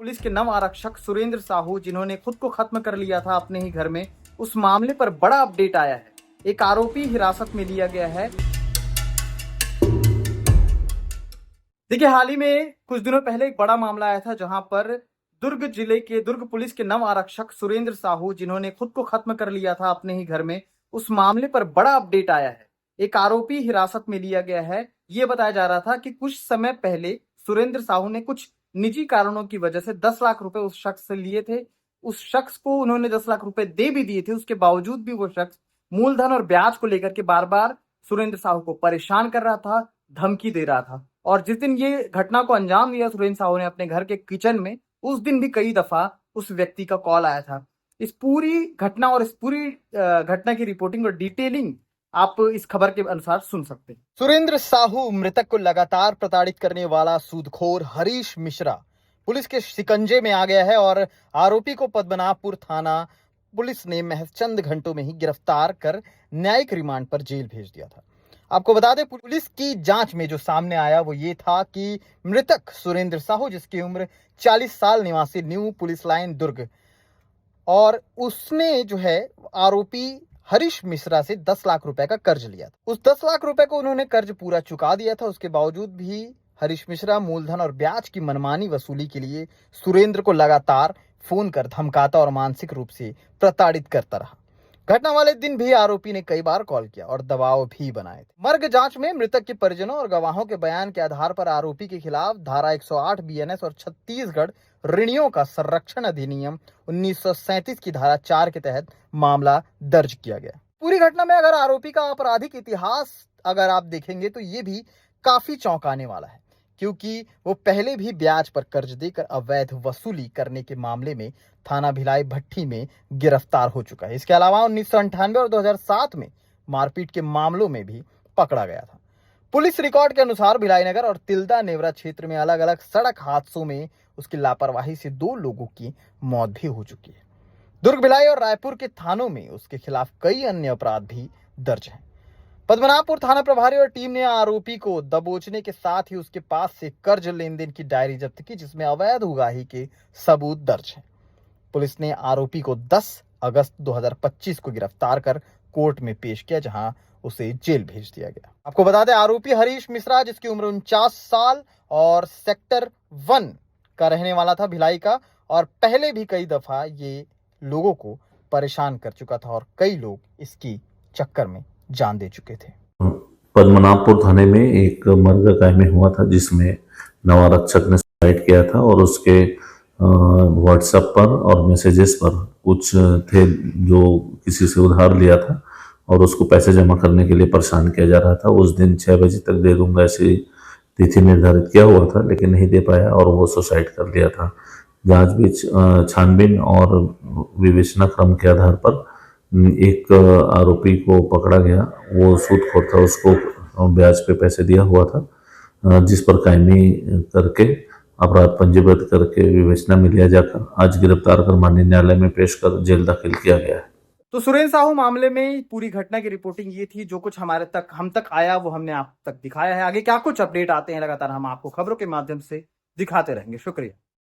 Police के नव आरक्षक सुरेंद्र साहू जिन्होंने खुद को खत्म कर लिया था अपने ही घर में, उस मामले पर बड़ा अपडेट आया है। एक आरोपी हिरासत में लिया गया है। देखिए, हाल ही में कुछ दिनों पहले एक बड़ा मामला आया था जहां पर दुर्ग पुलिस के नव आरक्षक सुरेंद्र साहू जिन्होंने खुद को खत्म कर लिया था अपने ही घर में, उस मामले पर बड़ा अपडेट आया है। एक आरोपी हिरासत में लिया गया है। ये बताया जा रहा था कि कुछ समय पहले सुरेंद्र साहू ने कुछ निजी कारणों की वजह से 10 लाख रुपए उस शख्स से लिए थे। उस शख्स को उन्होंने 10 लाख रुपए दे भी दिए थे। उसके बावजूद भी वो शख्स मूलधन और ब्याज को लेकर के बार बार सुरेंद्र साहू को परेशान कर रहा था, धमकी दे रहा था। और जिस दिन ये घटना को अंजाम दिया सुरेंद्र साहू ने अपने घर के किचन में, उस दिन भी कई दफा उस व्यक्ति का कॉल आया था। इस पूरी घटना और इस पूरी घटना की रिपोर्टिंग और डिटेलिंग आप इस खबर के अनुसार सुन सकते हैं। सुरेंद्र साहू मृतक को लगातार प्रताड़ित करने वाला सूदखोर हरीश मिश्रा पुलिस के शिकंजे में आ गया है और आरोपी को पद्मनाभपुर थाना पुलिस ने महज चंद घंटों में ही गिरफ्तार कर न्यायिक रिमांड पर जेल भेज दिया था। आपको बता दें, पुलिस की जांच में जो सामने आया वो ये था कि मृतक सुरेंद्र साहू, जिसकी उम्र 40 साल, निवासी न्यू पुलिस लाइन दुर्ग, और उसने जो है आरोपी हरीश मिश्रा से 10 लाख रुपए का कर्ज लिया था। उस 10 लाख रुपए को उन्होंने कर्ज पूरा चुका दिया था। उसके बावजूद भी हरीश मिश्रा मूलधन और ब्याज की मनमानी वसूली के लिए सुरेंद्र को लगातार फोन कर धमकाता और मानसिक रूप से प्रताड़ित करता रहा। घटना वाले दिन भी आरोपी ने कई बार कॉल किया और दबाव भी बनाए थे। मर्ग जांच में मृतक के परिजनों और गवाहों के बयान के आधार पर आरोपी के खिलाफ धारा 108 बीएनएस और छत्तीसगढ़ ऋणियों का संरक्षण अधिनियम 1937 की धारा 4 के तहत मामला दर्ज किया गया। पूरी घटना में अगर आरोपी का आपराधिक इतिहास अगर आप देखेंगे तो ये भी काफी चौंकाने वाला है, क्योंकि वो पहले भी ब्याज पर कर्ज देकर अवैध वसूली करने के मामले में थाना भिलाई भट्टी में गिरफ्तार हो चुका है। इसके अलावा 1998 और 2007 में मारपीट के मामलों में भी पकड़ा गया था। पुलिस रिकॉर्ड के अनुसार भिलाई नगर और तिल्दा नेवरा क्षेत्र में अलग अलग सड़क हादसों में उसकी लापरवाही से 2 लोगों की मौत भी हो चुकी है। दुर्ग, भिलाई और रायपुर के थानों में उसके खिलाफ कई अन्य अपराध भी दर्ज हैं। पद्मनाभपुर थाना प्रभारी और टीम ने आरोपी को दबोचने के साथ ही उसके पास से कर्ज लेन देन की डायरी जब्त की, जिसमें अवैध उगाही के सबूत दर्ज हैं। पुलिस ने आरोपी को 10 अगस्त 2025 को गिरफ्तार कर कोर्ट में पेश किया, जहां उसे जेल भेज दिया गया। आपको बता दें, आरोपी हरीश मिश्रा, जिसकी उम्र 49 साल और सेक्टर 1 का रहने वाला था, भिलाई का, और पहले भी कई दफा ये लोगों को परेशान कर चुका था और कई लोग इसकी चक्कर में जान दे चुके थे। पद्मनाभपुर थाने में एक मर्ग कायम हुआ था, जिसमें नवारक्षक ने सुसाइड किया था और उसके व्हाट्सएप पर और मैसेजेस पर कुछ थे जो किसी से उधार लिया था और उसको पैसे जमा करने के लिए परेशान किया जा रहा था। उस दिन 6 बजे तक दे दूंगा ऐसी तिथि निर्धारित किया हुआ था, लेकिन नहीं दे पाया और वो सुसाइड कर लिया था। जांच छानबीन और विवेचना क्रम के आधार पर एक आरोपी को पकड़ा गया। वो सूदखोर था, उसको ब्याज पे पैसे दिया हुआ था, जिस पर कायमी करके अपराध पंजीबद्ध करके विवेचना में लिया जाकर आज गिरफ्तार कर माननीय न्यायालय में पेश कर जेल दाखिल किया गया है। तो सुरेंद्र साहू मामले में पूरी घटना की रिपोर्टिंग ये थी। जो कुछ हम तक आया वो हमने आप तक दिखाया है। आगे क्या कुछ अपडेट आते हैं लगातार हम आपको खबरों के माध्यम से दिखाते रहेंगे। शुक्रिया।